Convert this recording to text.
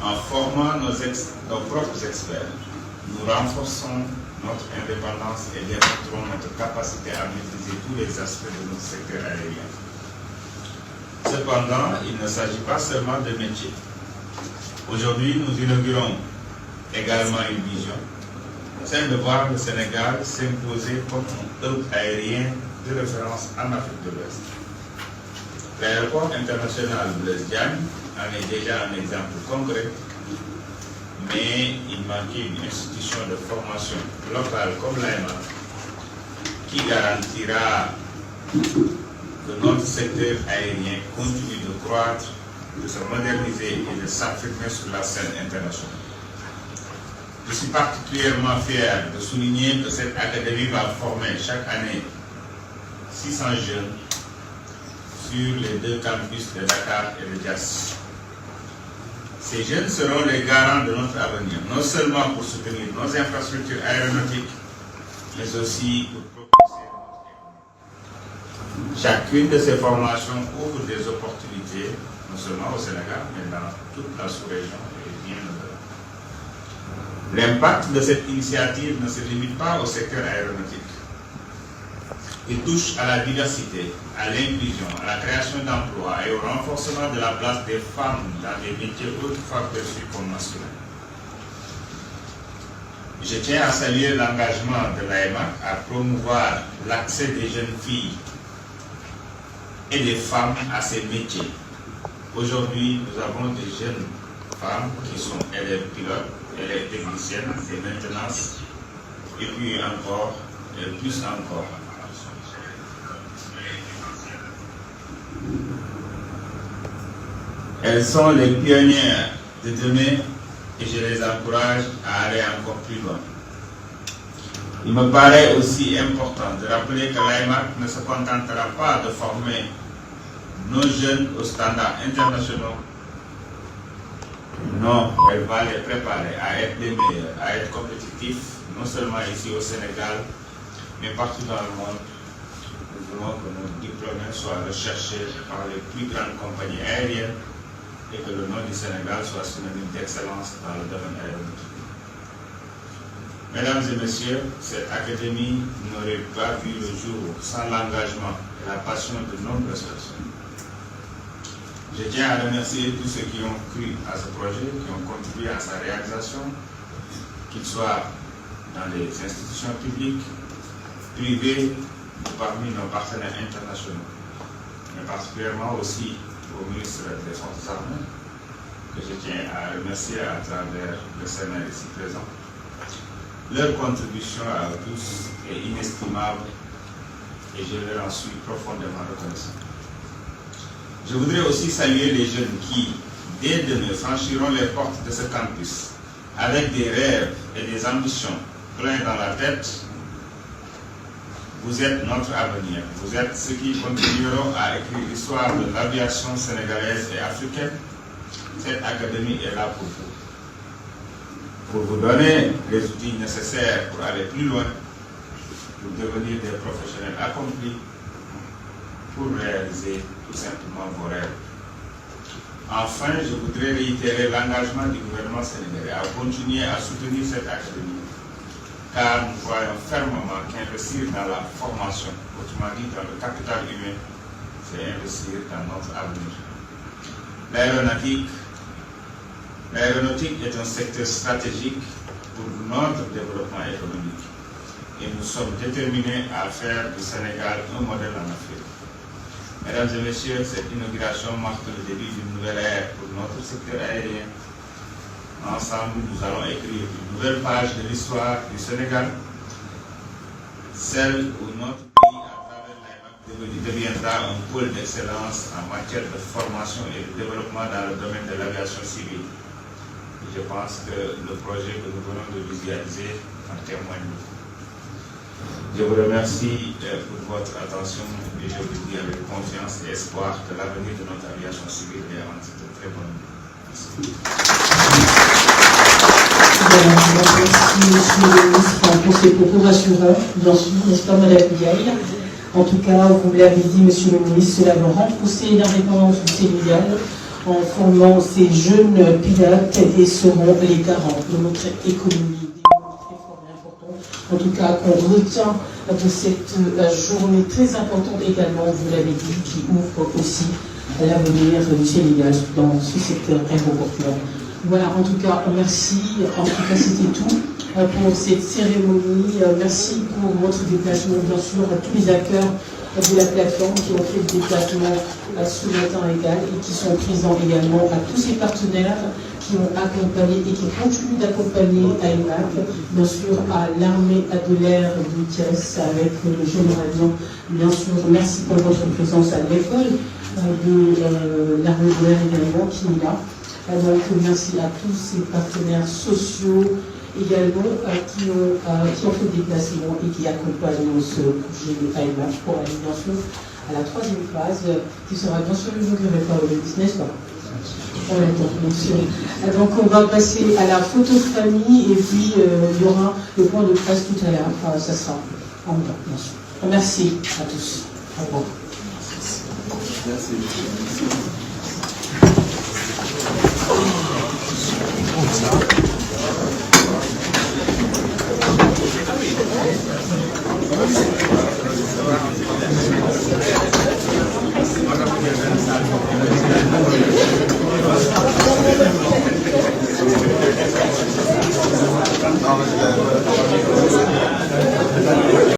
En formant nos propres experts, nous renforçons notre indépendance et démontrons notre capacité à maîtriser tous les aspects de notre secteur aérien. Cependant, il ne s'agit pas seulement de métier. Aujourd'hui, nous inaugurons également une vision, celle de voir le Sénégal s'imposer comme un hub aérien de référence en Afrique de l'Ouest. L'aéroport international Blaise Diagne en est déjà un exemple concret, mais il manquait une institution de formation locale comme l'AEMA qui garantira que notre secteur aérien continue de croître, de se moderniser et de s'affirmer sur la scène internationale. Je suis particulièrement fier de souligner que cette académie va former chaque année 600 jeunes sur les 2 campus de Dakar et de Diass. Ces jeunes seront les garants de notre avenir, non seulement pour soutenir nos infrastructures aéronautiques, mais aussi pour propulser notre économie. Chacune de ces formations ouvre des opportunités, non seulement au Sénégal, mais dans toute la sous-région et bien au-delà. L'impact de cette initiative ne se limite pas au secteur aéronautique. Il touche à la diversité, à l'inclusion, à la création d'emplois et au renforcement de la place des femmes dans des métiers autrefois perçus comme masculins. Je tiens à saluer l'engagement de l'AEMA à promouvoir l'accès des jeunes filles et des femmes à ces métiers. Aujourd'hui, nous avons des jeunes femmes qui sont élèves pilotes, élèves techniciennes de maintenance, et puis encore, et plus encore. Elles sont les pionnières de demain et je les encourage à aller encore plus loin. Il me paraît aussi important de rappeler que l'AEMAC ne se contentera pas de former nos jeunes aux standards internationaux. Non, elle va les préparer à être les meilleurs, à être compétitifs, non seulement ici au Sénégal, mais partout dans le monde. Nous voulons que nos diplômés soient recherchés par les plus grandes compagnies aériennes et que le nom du Sénégal soit synonyme d'excellence dans le domaine aéronautique. Mesdames et messieurs, cette académie n'aurait pas vu le jour sans l'engagement et la passion de nombreuses personnes. Je tiens à remercier tous ceux qui ont cru à ce projet, qui ont contribué à sa réalisation, qu'ils soient dans les institutions publiques, privées ou parmi nos partenaires internationaux, mais particulièrement aussi au ministre des Forces armées, que je tiens à remercier à travers le Sénat ici présent. Leur contribution à tous est inestimable et je leur en suis profondément reconnaissant. Je voudrais aussi saluer les jeunes qui, dès demain, franchiront les portes de ce campus avec des rêves et des ambitions pleins dans la tête. Vous êtes notre avenir. Vous êtes ceux qui continueront à écrire l'histoire de l'aviation sénégalaise et africaine. Cette académie est là pour vous. Pour vous donner les outils nécessaires pour aller plus loin, pour devenir des professionnels accomplis, pour réaliser tout simplement vos rêves. Enfin, je voudrais réitérer l'engagement du gouvernement sénégalais à continuer à soutenir cette académie, car nous croyons fermement qu'investir dans la formation, autrement dit dans le capital humain, c'est investir dans notre avenir. L'aéronautique est un secteur stratégique pour notre développement économique et nous sommes déterminés à faire du Sénégal un modèle en Afrique. Mesdames et messieurs, cette inauguration marque le début d'une nouvelle ère pour notre secteur aérien. Ensemble, nous allons écrire une nouvelle page de l'histoire du Sénégal, celle où notre pays, à travers l'AEMAC, deviendra un pôle d'excellence en matière de formation et de développement dans le domaine de l'aviation civile. Et je pense que le projet que nous venons de visualiser en témoigne. Je vous remercie pour votre attention et je vous dis avec confiance et espoir que l'avenir de notre aviation civile est en cette très bonne vie. Merci. Merci, monsieur le ministre, pour ces propos rassurants, n'est-ce pas, madame Ndiaye? En tout cas, vous l'avez dit, monsieur le ministre, cela va renforcer l'indépendance du Sénégal en formant ces jeunes pilotes et seront les garants de notre économie. Très fort et important. En tout cas, qu'on retient de cette journée très importante également, vous l'avez dit, qui ouvre aussi l'avenir du Sénégal dans ce secteur aéroportuaire. Voilà, en tout cas, merci. En tout cas, c'était tout pour cette cérémonie. Merci pour votre déplacement, bien sûr, à tous les acteurs de la plateforme qui ont fait le déplacement ce matin égal et qui sont présents également, à tous ces partenaires qui ont accompagné et qui continuent d'accompagner AIMAC, bien sûr à l'armée de l'air du Thiès avec le général Dion. Bien sûr, merci pour votre présence à l'école de l'armée de l'air également qui est là. Donc merci à tous ces partenaires sociaux également qui ont fait des déplacements et qui accompagnent ce projet AIMAC pour aller bien sûr à la troisième phase qui sera bien sûr inaugurée par le ministre, n'est-ce pas? Donc on va passer à la photo de famille et puis il y aura le point de presse tout à l'heure. Ça sera en même temps, bien sûr. Merci à tous. Au revoir. Merci. Merci.